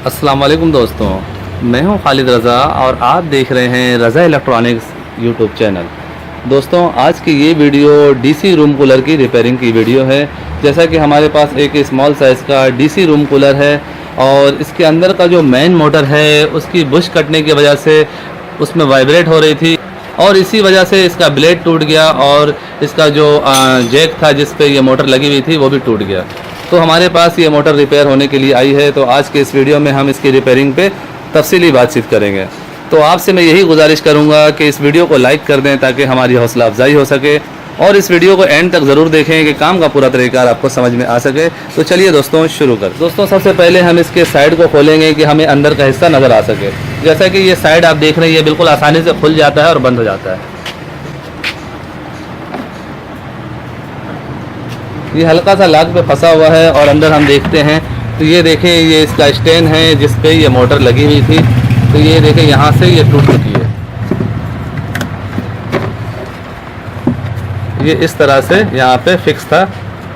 अस्सलाम वालेकुम दोस्तों, मैं हूं खालिद रज़ा और आप देख रहे हैं रज़ा इलेक्ट्रॉनिक्स यूट्यूब चैनल। दोस्तों, आज की ये वीडियो डीसी रूम कूलर की रिपेयरिंग की वीडियो है। जैसा कि हमारे पास एक स्मॉल साइज़ का डीसी रूम कूलर है और इसके अंदर का जो मेन मोटर है उसकी बुश कटने की वजह से उसमें वाइब्रेट हो रही थी और इसी वजह से इसका ब्लेड टूट गया और इसका जो जैक था जिस पे ये मोटर लगी हुई थी वो भी टूट गया। तो हमारे पास ये मोटर रिपेयर होने के लिए आई है, तो आज के इस वीडियो में हम इसकी रिपेयरिंग पे तफसीली बातचीत करेंगे। तो आपसे मैं यही गुजारिश करूंगा कि इस वीडियो को लाइक कर दें ताकि हमारी हौसला अफजाई हो सके और इस वीडियो को एंड तक ज़रूर देखें कि काम का पूरा तरीका आपको समझ में आ सके। तो चलिए दोस्तों शुरू कर। दोस्तों, सबसे पहले हम इसके साइड को खोलेंगे कि हमें अंदर का हिस्सा नज़र आ सके। जैसा कि ये साइड आप देख रहे हैं, ये बिल्कुल आसानी से खुल जाता है और बंद हो जाता है। ये हल्का सा लाग पे फंसा हुआ है और अंदर हम देखते हैं तो ये देखें, ये इसका स्टैंड है जिस पे ये मोटर लगी हुई थी। तो ये देखें, यहाँ से ये टूट चुकी है। ये इस तरह से यहाँ पे फिक्स था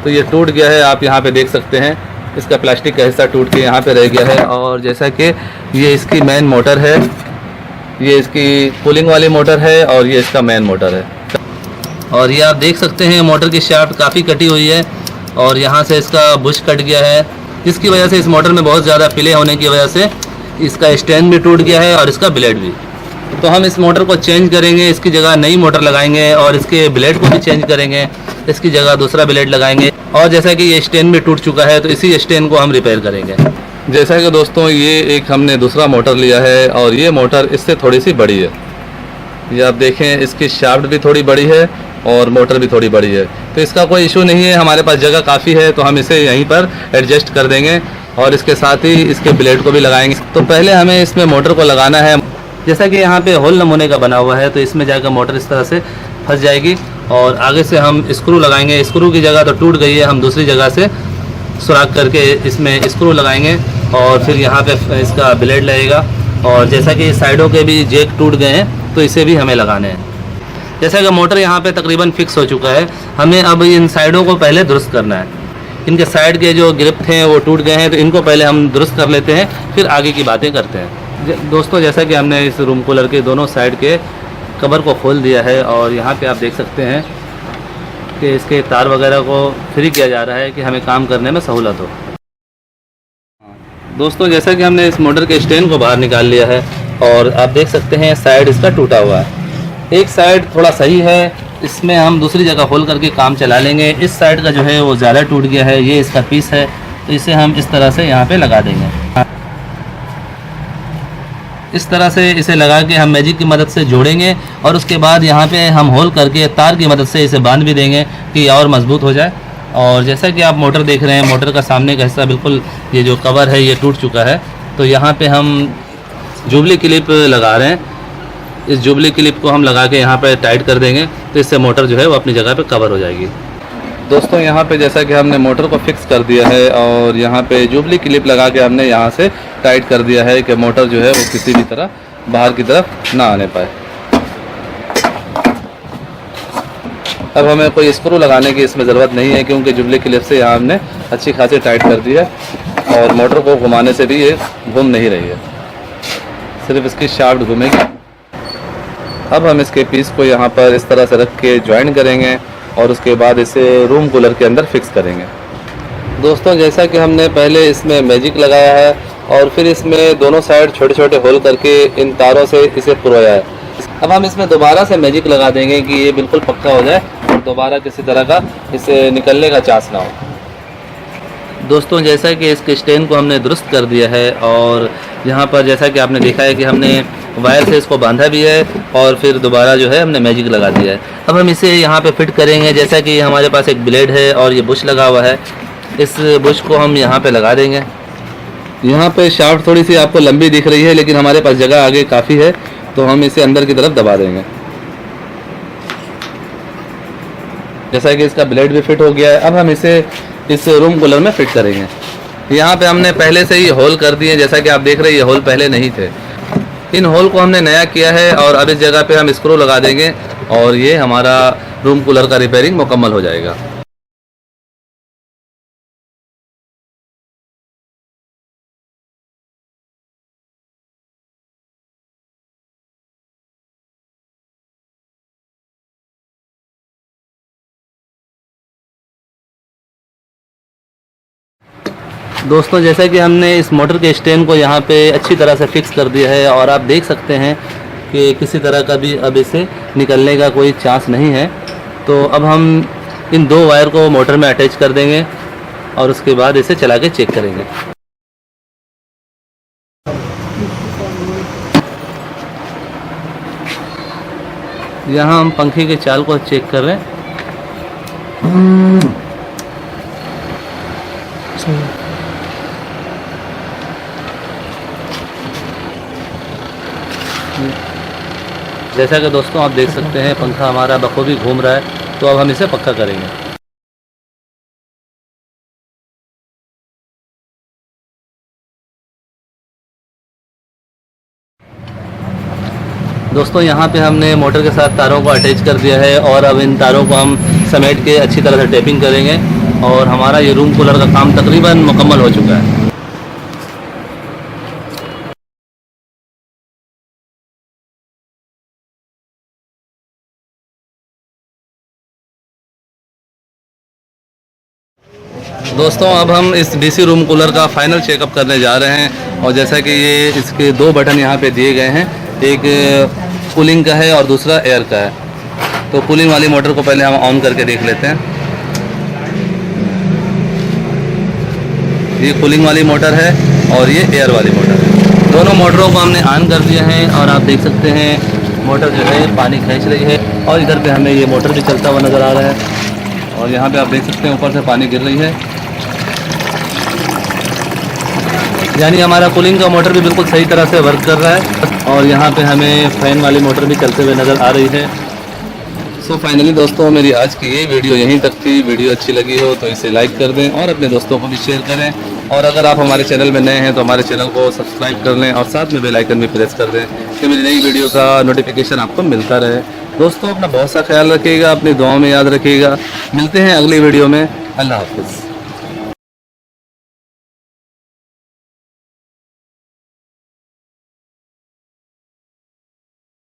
तो ये टूट गया है। आप यहाँ पे देख सकते हैं इसका प्लास्टिक का हिस्सा टूट के यहाँ पे रह गया है। और जैसा कि ये इसकी मेन मोटर है, ये इसकी कूलिंग वाली मोटर है और ये इसका मेन मोटर है। और ये आप देख सकते हैं मोटर की शाफ्ट काफ़ी कटी हुई है और यहाँ से इसका बुश कट गया है, जिसकी वजह से इस मोटर में बहुत ज़्यादा पिले होने की वजह से इसका स्टैंड भी टूट गया है और इसका ब्लेड भी। तो हम इस मोटर को चेंज करेंगे, इसकी जगह नई मोटर लगाएंगे और इसके ब्लेड को भी चेंज करेंगे, इसकी जगह दूसरा ब्लेड लगाएंगे। और जैसा कि ये स्टैंड भी टूट चुका है तो इसी स्टैंड को हम रिपेयर करेंगे। जैसा कि दोस्तों, ये एक हमने दूसरा मोटर लिया है और ये मोटर इससे थोड़ी सी बड़ी है। ये आप देखें, इसकी शाफ्ट भी थोड़ी बड़ी है और मोटर भी थोड़ी बड़ी है। तो इसका कोई इशू नहीं है, हमारे पास जगह काफ़ी है तो हम इसे यहीं पर एडजस्ट कर देंगे और इसके साथ ही इसके ब्लेड को भी लगाएंगे। तो पहले हमें इसमें मोटर को लगाना है। जैसा कि यहाँ पे होल नमूने का बना हुआ है तो इसमें जाकर मोटर इस तरह से फंस जाएगी और आगे से हम स्क्रू लगाएंगे। स्क्रू की जगह तो टूट गई है, हम दूसरी जगह से सुराख करके इसमें स्क्रू लगाएंगे और फिर यहाँ पे इसका ब्लेड लगेगा। और जैसा कि साइडों के भी जैक टूट गए हैं तो इसे भी हमें लगाने हैं। जैसा कि मोटर यहाँ पे तकरीबन फिक्स हो चुका है, हमें अब इन साइडों को पहले दुरुस्त करना है। इनके साइड के जो ग्रिप थे वो टूट गए हैं तो इनको पहले हम दुरुस्त कर लेते हैं, फिर आगे की बातें करते हैं। दोस्तों, जैसा कि हमने इस रूम कूलर के दोनों साइड के कवर को खोल दिया है और यहाँ पे आप देख सकते हैं कि इसके तार वगैरह को फ्री किया जा रहा है कि हमें काम करने में सहूलत हो। दोस्तों, जैसा कि हमने इस मोटर के स्टैंड को बाहर निकाल लिया है और आप देख सकते हैं साइड इसका टूटा हुआ है। एक साइड थोड़ा सही है, इसमें हम दूसरी जगह खोल करके काम चला लेंगे। इस साइड का जो है वो ज़्यादा टूट गया है, ये इसका पीस है तो इसे हम इस तरह से यहाँ पे लगा देंगे। इस तरह से इसे लगा के हम मैजिक की मदद से जोड़ेंगे और उसके बाद यहाँ पे हम होल करके तार की मदद से इसे बांध भी देंगे कि और मजबूत हो जाए। और जैसा कि आप मोटर देख रहे हैं, मोटर का सामने का हिस्सा बिल्कुल ये जो कवर है ये टूट चुका है। तो यहाँ पे हम जुबली क्लिप लगा रहे हैं। इस जुबली क्लिप को हम लगा के यहाँ पे टाइट कर देंगे तो इससे मोटर जो है वो अपनी जगह पे कवर हो जाएगी। दोस्तों, यहाँ पे जैसा कि हमने मोटर को फिक्स कर दिया है और यहाँ पे जुबली क्लिप लगा के हमने यहाँ से टाइट कर दिया है कि मोटर जो है वो किसी भी तरह बाहर की तरफ ना आने पाए। अब हमें कोई स्क्रू लगाने की इसमें ज़रूरत नहीं है क्योंकि जुबली क्लिप से यहाँ हमने अच्छी खासी टाइट कर दी है और मोटर को घुमाने से भी ये घूम नहीं रही है, सिर्फ इसकी शाफ्ट घूमेगी। अब हम इसके पीस को यहाँ पर इस तरह से रख के ज्वाइन करेंगे और उसके बाद इसे रूम कूलर के अंदर फिक्स करेंगे। दोस्तों, जैसा कि हमने पहले इसमें मैजिक लगाया है और फिर इसमें दोनों साइड छोटे छोटे होल करके इन तारों से इसे पुरोया है। अब हम इसमें दोबारा से मैजिक लगा देंगे कि ये बिल्कुल पक्का हो जाए और दोबारा किसी तरह का इसे निकलने का चांस ना हो। दोस्तों, जैसा कि इसके स्टैंड को हमने दुरुस्त कर दिया है और यहाँ पर जैसा कि आपने देखा है कि हमने वायर से इसको बांधा भी है और फिर दोबारा जो है हमने मैजिक लगा दिया है। अब हम इसे यहाँ पे फिट करेंगे। जैसा कि हमारे पास एक ब्लेड है और ये बुश लगा हुआ है, इस बुश को हम यहाँ पे लगा देंगे। यहाँ पे शाफ्ट थोड़ी सी आपको लंबी दिख रही है लेकिन हमारे पास जगह आगे काफ़ी है तो हम इसे अंदर की तरफ दबा देंगे। जैसा कि इसका ब्लेड भी फिट हो गया है, अब हम इसे इस रूम कूलर में फिट करेंगे। यहाँ पे हमने पहले से ही होल कर दिए, जैसा कि आप देख रहे हैं ये होल पहले नहीं थे। इन होल को हमने नया किया है और अब इस जगह पे हम स्क्रू लगा देंगे और ये हमारा रूम कूलर का रिपेयरिंग मुकम्मल हो जाएगा। दोस्तों जैसा कि हमने इस मोटर के स्टैंड को यहाँ पे अच्छी तरह से फिक्स कर दिया है और आप देख सकते हैं कि किसी तरह का भी अब इसे निकलने का कोई चांस नहीं है। तो अब हम इन 2 वायर को मोटर में अटैच कर देंगे और उसके बाद इसे चला के चेक करेंगे। यहाँ हम पंखे के चाल को चेक कर रहे हैं। जैसा कि दोस्तों आप देख सकते हैं पंखा हमारा बखूबी घूम रहा है। तो अब हम इसे पक्का करेंगे। दोस्तों यहाँ पे हमने मोटर के साथ तारों को अटैच कर दिया है और अब इन तारों को हम समेट के अच्छी तरह से टेपिंग करेंगे और हमारा ये रूम कूलर का काम तकरीबन मुकम्मल हो चुका है। दोस्तों अब हम इस डीसी रूम कूलर का फाइनल चेकअप करने जा रहे हैं और जैसा कि ये इसके 2 बटन यहाँ पे दिए गए हैं, एक कूलिंग का है और दूसरा एयर का है। तो कूलिंग वाली मोटर को पहले हम ऑन करके देख लेते हैं। ये कूलिंग वाली मोटर है और ये एयर वाली मोटर है। दोनों मोटरों को हमने ऑन कर दिया है और आप देख सकते हैं मोटर जो है पानी खींच रही है और इधर पे हमें ये मोटर भी चलता हुआ नज़र आ रहा है और यहाँ पे आप देख सकते हैं ऊपर से पानी गिर रही है। यानी हमारा कूलिंग का मोटर भी बिल्कुल सही तरह से वर्क कर रहा है और यहाँ पे हमें फ़ैन वाली मोटर भी चलते हुए नज़र आ रही है। सो फाइनली दोस्तों मेरी आज की ये वीडियो यहीं तक थी। वीडियो अच्छी लगी हो तो इसे लाइक कर दें और अपने दोस्तों को भी शेयर करें और अगर आप हमारे चैनल में नए हैं तो हमारे चैनल को सब्सक्राइब कर लें और साथ में बेल आइकन भी प्रेस कर दें कि मेरी नई वीडियो का नोटिफिकेशन आपको मिलता रहे। दोस्तों अपना बहुत सा ख्याल रखिएगा, अपनी दुआओं में याद रखिएगा। मिलते हैं अगली वीडियो में। अल्लाह हाफ़िज़।